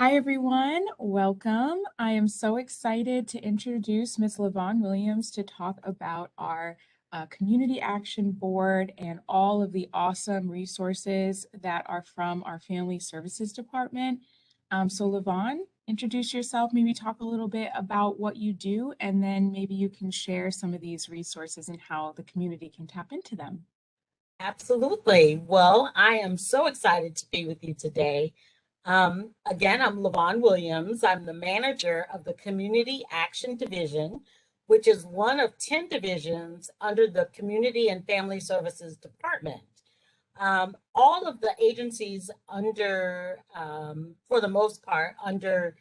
Hi, everyone. Welcome. I am so excited to introduce Ms. Lavon Williams to talk about our Community Action Board and all of the awesome resources that are from our Family Services Department. Lavon, introduce yourself, maybe talk a little bit about what you do, and then maybe you can share some of these resources and how the community can tap into them. Absolutely. Well, I am so excited to be with you today. Again, I'm Lavon Williams. I'm the manager of the Community Action Division, which is one of 10 divisions under the Community and Family Services Department. All of the agencies for the most part, under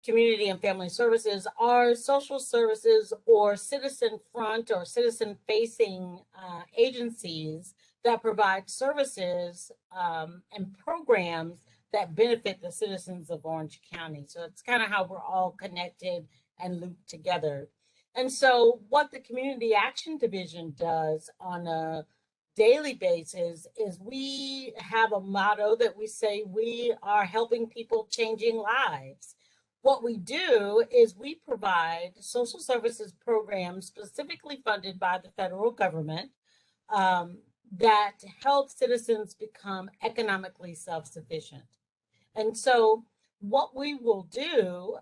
Community and Family Services are social services or citizen front or citizen facing agencies that provide services and programs that benefit the citizens of Orange County. So it's kind of how we're all connected and looped together. And so, what the Community Action Division does on a daily basis is we have a motto that we say we are helping people changing lives. What we do is we provide social services programs specifically funded by the federal government um, that help citizens become economically self-sufficient. And so what we will do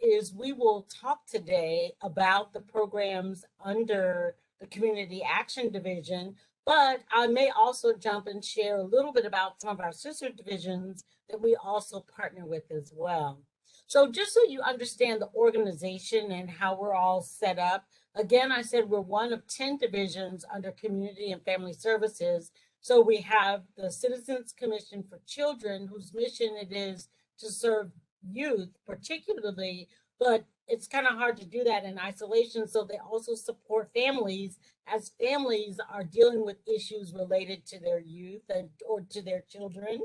is we will talk today about the programs under the Community Action Division, but I may also jump and share a little bit about some of our sister divisions that we also partner with as well. So just so you understand the organization and how we're all set up, again, I said we're one of 10 divisions under Community and Family Services. So we have the Citizens Commission for Children, whose mission it is to serve youth particularly, but it's kind of hard to do that in isolation. So they also support families as families are dealing with issues related to their youth or to their children.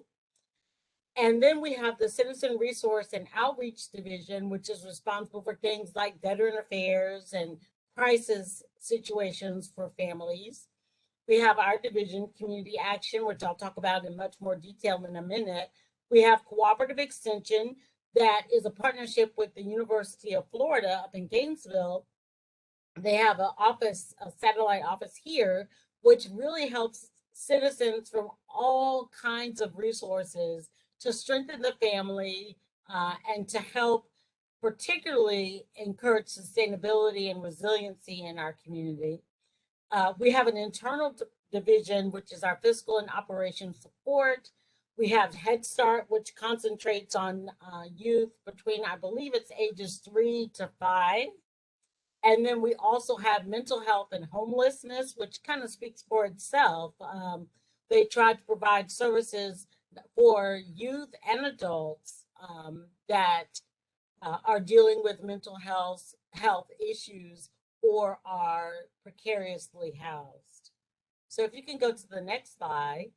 And then we have the Citizen Resource and Outreach Division, which is responsible for things like veteran affairs and crisis situations for families. We have our division, Community Action, which I'll talk about in much more detail in a minute. We have Cooperative Extension, that is a partnership with the University of Florida up in Gainesville. They have a satellite office here, which really helps citizens from all kinds of resources to strengthen the family and to help particularly encourage sustainability and resiliency in our community. We have an internal division, which is our fiscal and operations support. We have Head Start, which concentrates on youth between, I believe it's ages 3 to 5. And then we also have mental health and homelessness, which kind of speaks for itself. They try to provide services for youth and adults that are dealing with mental health issues or are precariously housed. So if you can go to the next slide.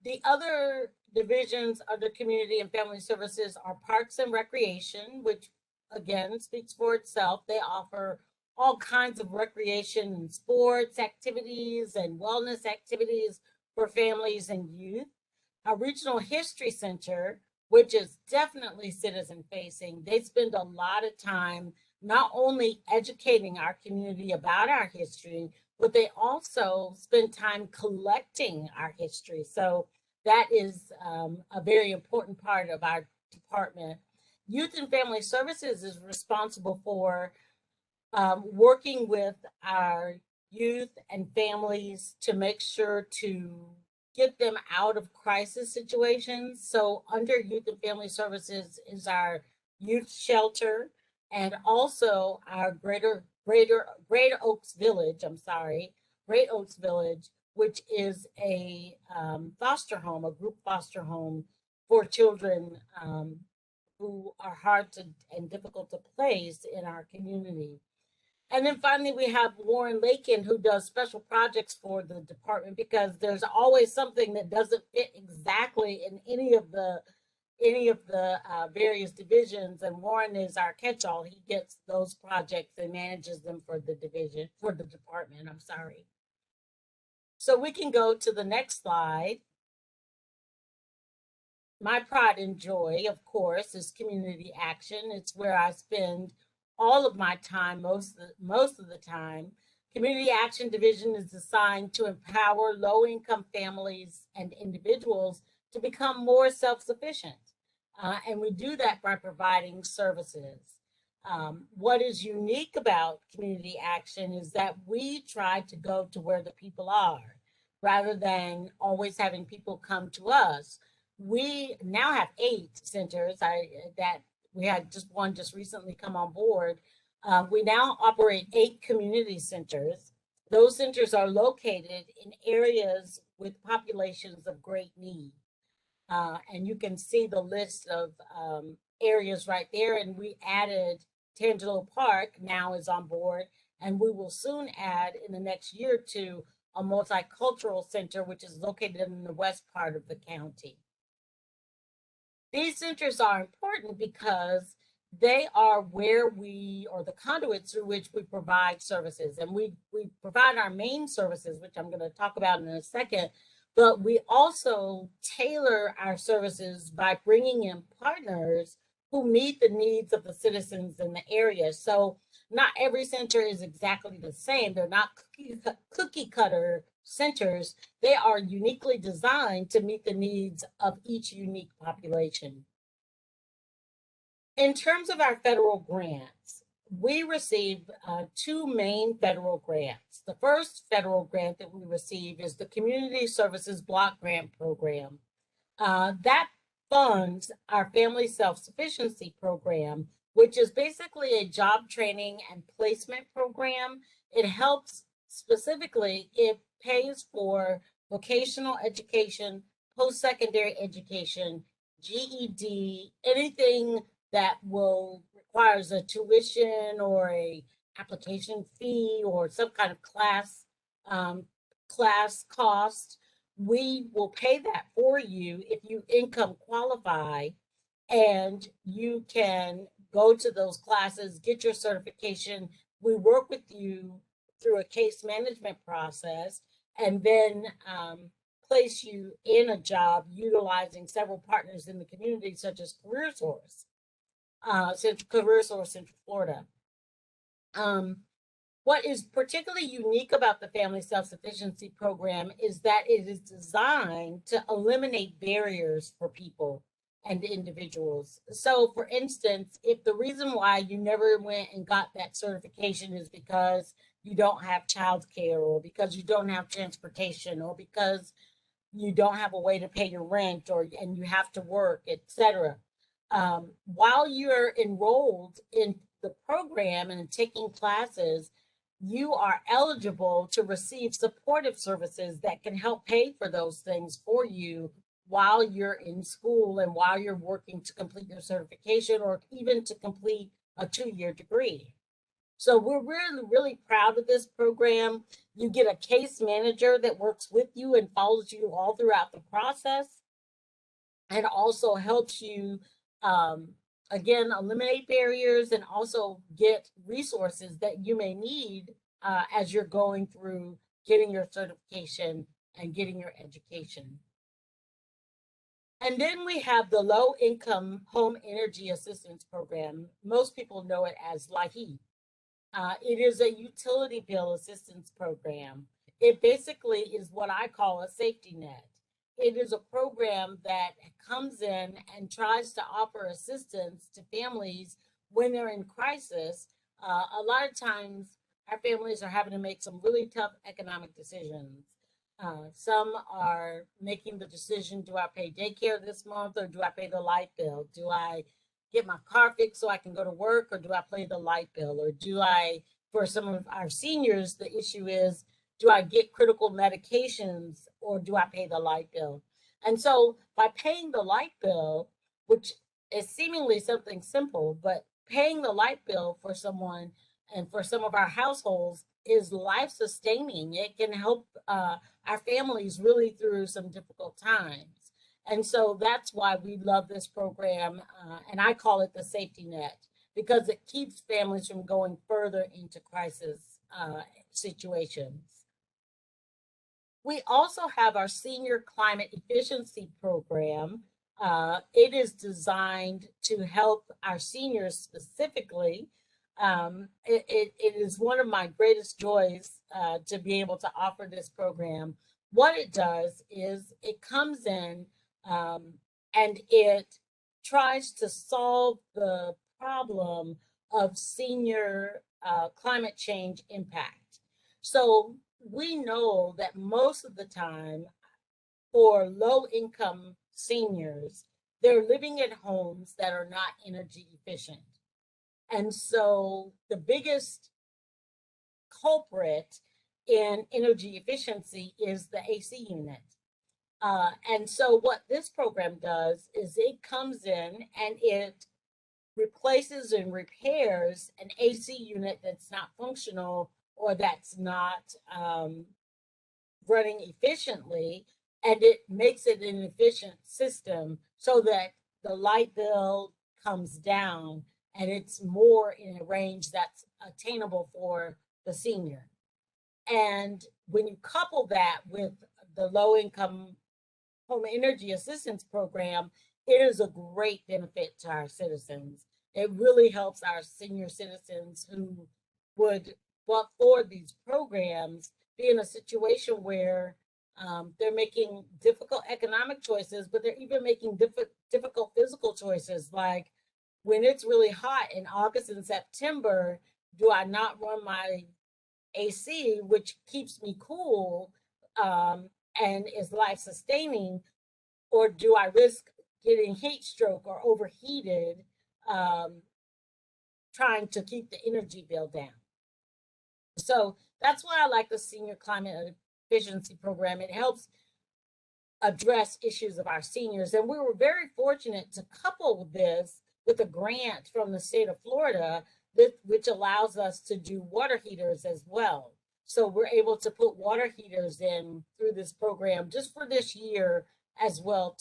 The other divisions of the Community and Family Services are Parks and Recreation, which again speaks for itself. They offer all kinds of recreation and sports activities and wellness activities for families and youth. Our Regional History Center, which is definitely citizen facing, they spend a lot of time not only educating our community about our history, but they also spend time collecting our history. So that is a very important part of our department. Youth and Family Services is responsible for working with our youth and families to make sure to get them out of crisis situations. So under Youth and Family Services is our youth shelter and also our Greater Oaks Village, Great Oaks Village, which is a foster home, a group foster home for children who are hard to and difficult to place in our community. And then finally, we have Warren Lakin, who does special projects for the department because there's always something that doesn't fit exactly in any of the various divisions. And Warren is our catch-all. He gets those projects and manages them for the department. I'm sorry. So we can go to the next slide. My pride and joy, of course, is community action. It's where I spend all of my time, most of the time. Community Action Division is designed to empower low-income families and individuals to become more self-sufficient. And we do that by providing services. What is unique about community action is that we try to go to where the people are rather than always having people come to us. We now have 8 centers. That we had just one just recently come on board. We now operate 8 community centers. Those centers are located in areas with populations of great need. And you can see the list of areas right there. And we added Tangelo Park now is on board, and we will soon add in the next year or two a multicultural center, which is located in the west part of the county. These centers are important because they are where we, or the conduits through which we provide services. And we provide our main services, which I'm going to talk about in a second, but we also tailor our services by bringing in partners who meet the needs of the citizens in the area. So not every center is exactly the same. They're not cookie cutter centers. They are uniquely designed to meet the needs of each unique population. In terms of our federal grants, we receive 2 main federal grants. The first federal grant that we receive is the Community Services Block Grant Program. That funds our Family Self-Sufficiency Program, which is basically a job training and placement program. It helps specifically, it pays for vocational education, post-secondary education, GED, anything that will requires a tuition or a application fee or some kind of class cost. We will pay that for you if you income qualify, and you can go to those classes, get your certification. We work with you through a case management process, and then place you in a job utilizing several partners in the community, such as CareerSource, Central Florida. What is particularly unique about the Family Self-Sufficiency Program is that it is designed to eliminate barriers for people and individuals. So, for instance, if the reason why you never went and got that certification is because you don't have childcare, or because you don't have transportation, or because you don't have a way to pay your rent, and you have to work, etc. While you're enrolled in the program and taking classes, you are eligible to receive supportive services that can help pay for those things for you while you're in school and while you're working to complete your certification, or even to complete a 2-year degree. So we're really, really proud of this program. You get a case manager that works with you and follows you all throughout the process, and also helps you, again, eliminate barriers and also get resources that you may need as you're going through getting your certification and getting your education. And then we have the Low Income Home Energy Assistance Program. Most people know it as LIHEAP. It is a utility bill assistance program. It basically is what I call a safety net. It is a program that comes in and tries to offer assistance to families when they're in crisis. A lot of times, our families are having to make some really tough economic decisions. Some are making the decision, do I pay daycare this month, or do I pay the light bill? Do I get my car fixed so I can go to work, or do I pay the light bill? Or do I, for some of our seniors, the issue is, do I get critical medications, or do I pay the light bill? And so by paying the light bill, which is seemingly something simple, but paying the light bill for someone and for some of our households is life sustaining. It can help our families really through some difficult times. And so that's why we love this program, and I call it the safety net, because it keeps families from going further into crisis situations. We also have our senior climate efficiency program. It is designed to help our seniors specifically. It is one of my greatest joys to be able to offer this program. What it does is it comes in um, and it tries to solve the problem of senior climate change impact. So we know that most of the time for low income seniors, they're living in homes that are not energy efficient. And so the biggest culprit in energy efficiency is the AC unit. And so what this program does is it comes in and it replaces and repairs an AC unit that's not functional or that's not running efficiently, and it makes it an efficient system so that the light bill comes down and it's more in a range that's attainable for the senior. And when you couple that with the low income home energy assistance program, it is a great benefit to our citizens. It really helps our senior citizens who would, but for these programs, be in a situation where they're making difficult economic choices, but they're even making difficult physical choices. Like when it's really hot in August and September, do I not run my AC, which keeps me cool and is life sustaining, or do I risk getting heat stroke or overheated um, trying to keep the energy bill down? So that's why I like the Senior Climate Efficiency Program. It helps address issues of our seniors. And we were very fortunate to couple this with a grant from the state of Florida, which allows us to do water heaters as well. So we're able to put water heaters in through this program just for this year as well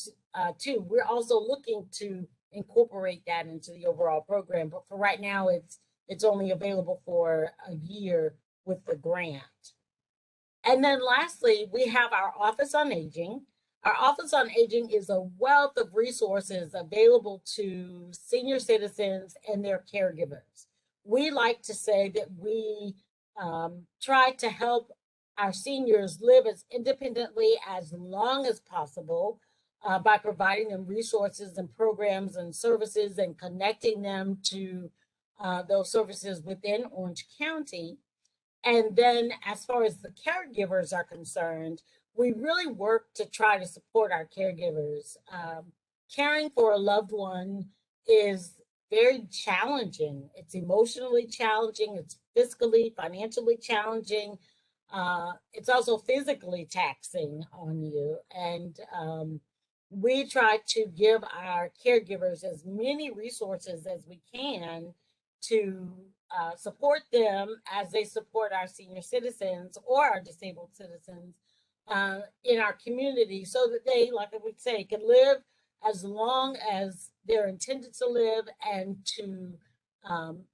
too. We're also looking to incorporate that into the overall program, but for right now, it's only available for a year with the grant. And then lastly, we have our Office on Aging. Our Office on Aging is a wealth of resources available to senior citizens and their caregivers. We like to say that we try to help our seniors live as independently as long as possible by providing them resources and programs and services and connecting them to those services within Orange County. And then, as far as the caregivers are concerned, we really work to try to support our caregivers. Caring for a loved one is very challenging. It's emotionally challenging, it's fiscally, financially challenging. It's also physically taxing on you. And we try to give our caregivers as many resources as we can to support them as they support our senior citizens or our disabled citizens in our community so that they, like I would say, can live as long as they're intended to live and to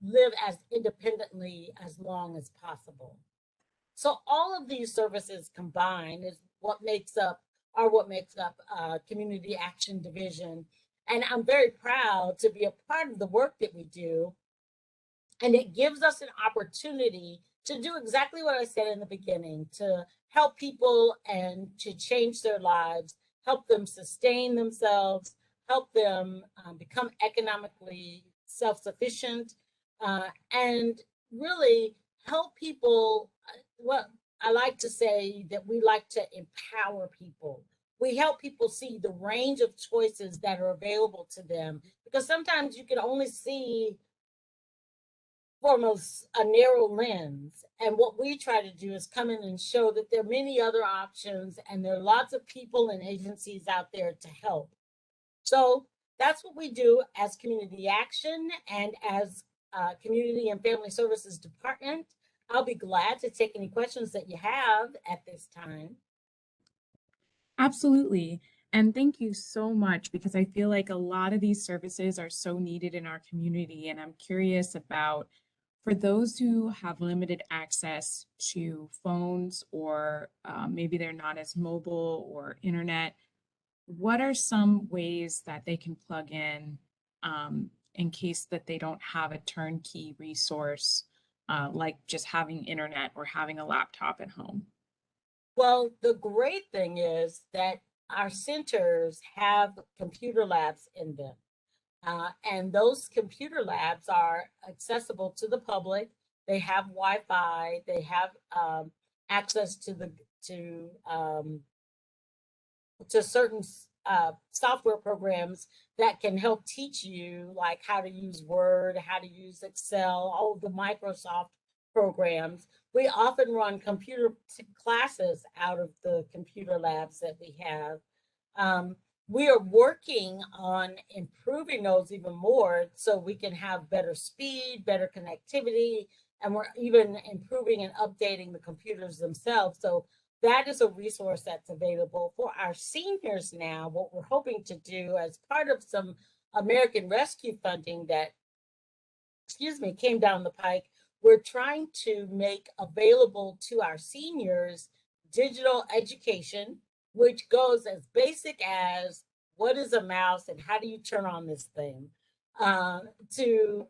live as independently as long as possible. So all of these services combined is what makes up Community Action Division. And I'm very proud to be a part of the work that we do, and it gives us an opportunity to do exactly what I said in the beginning, to help people and to change their lives, help them sustain themselves, help them become economically self sufficient, and really help people. Well, I like to say that we like to empower people. We help people see the range of choices that are available to them because sometimes you can only see from a narrow lens. And what we try to do is come in and show that there are many other options and there are lots of people and agencies out there to help. So that's what we do as Community Action and as Community and Family Services Department. I'll be glad to take any questions that you have at this time. Absolutely. And thank you so much because I feel like a lot of these services are so needed in our community. And I'm curious about For those who have limited access to phones or maybe they're not as mobile or internet, what are some ways that they can plug in case that they don't have a turnkey resource, like just having internet or having a laptop at home? Well, the great thing is that our centers have computer labs in them. And those computer labs are accessible to the public. They have Wi-Fi. They have access to certain software programs that can help teach you, like how to use Word, how to use Excel, all of the Microsoft programs. We often run computer classes out of the computer labs that we have. Um, we are working on improving those even more so we can have better speed, better connectivity, and we're even improving and updating the computers themselves. So that is a resource that's available for our seniors now. What we're hoping to do as part of some American Rescue funding that, came down the pike, we're trying to make available to our seniors digital education, which goes as basic as what is a mouse and how do you turn on this thing, to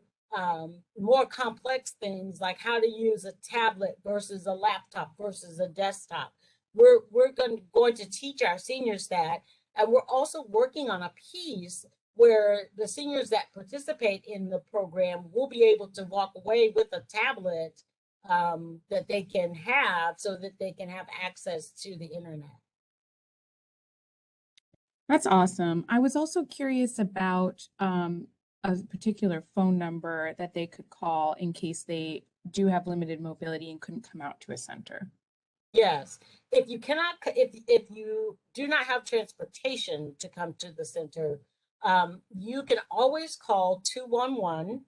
more complex things like how to use a tablet versus a laptop versus a desktop. We're going to teach our seniors that, and we're also working on a piece where the seniors that participate in the program will be able to walk away with a tablet that they can have so that they can have access to the internet. That's awesome. I was also curious about a particular phone number that they could call in case they do have limited mobility and couldn't come out to a center. Yes, if you do not have transportation to come to the center, you can always call 211,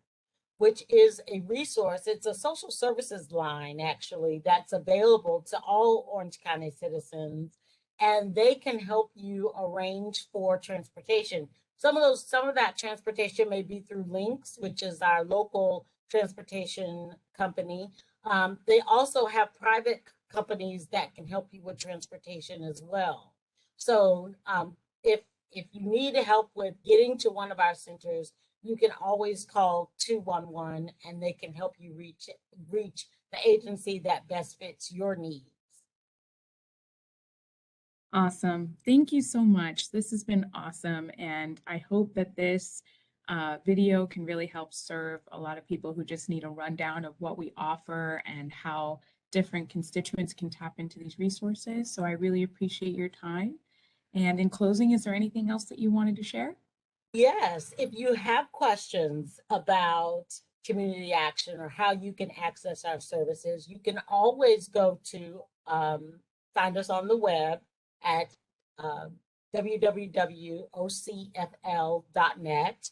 which is a resource. It's a social services line, actually, that's available to all Orange County citizens, and they can help you arrange for transportation. Some of that transportation may be through Links, which is our local transportation company. They also have private companies that can help you with transportation as well. So if you need help with getting to one of our centers, you can always call 211 and they can help you reach the agency that best fits your needs. Awesome. Thank you so much. This has been awesome. And I hope that this video can really help serve a lot of people who just need a rundown of what we offer and how different constituents can tap into these resources. So I really appreciate your time. And in closing, is there anything else that you wanted to share? Yes, if you have questions about community action or how you can access our services, you can always go to find us on the web at www.ocfl.net.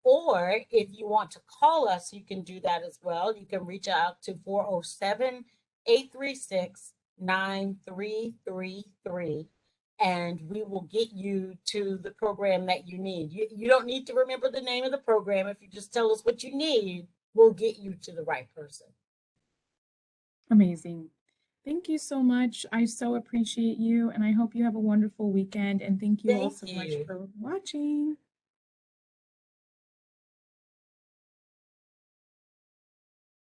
Or if you want to call us, you can do that as well. You can reach out to 407-836-9333, and we will get you to the program that you need. You don't need to remember the name of the program. If you just tell us what you need, we'll get you to the right person. Amazing. Thank you so much. I so appreciate you, and I hope you have a wonderful weekend. And thank you all Thank so much you. for watching.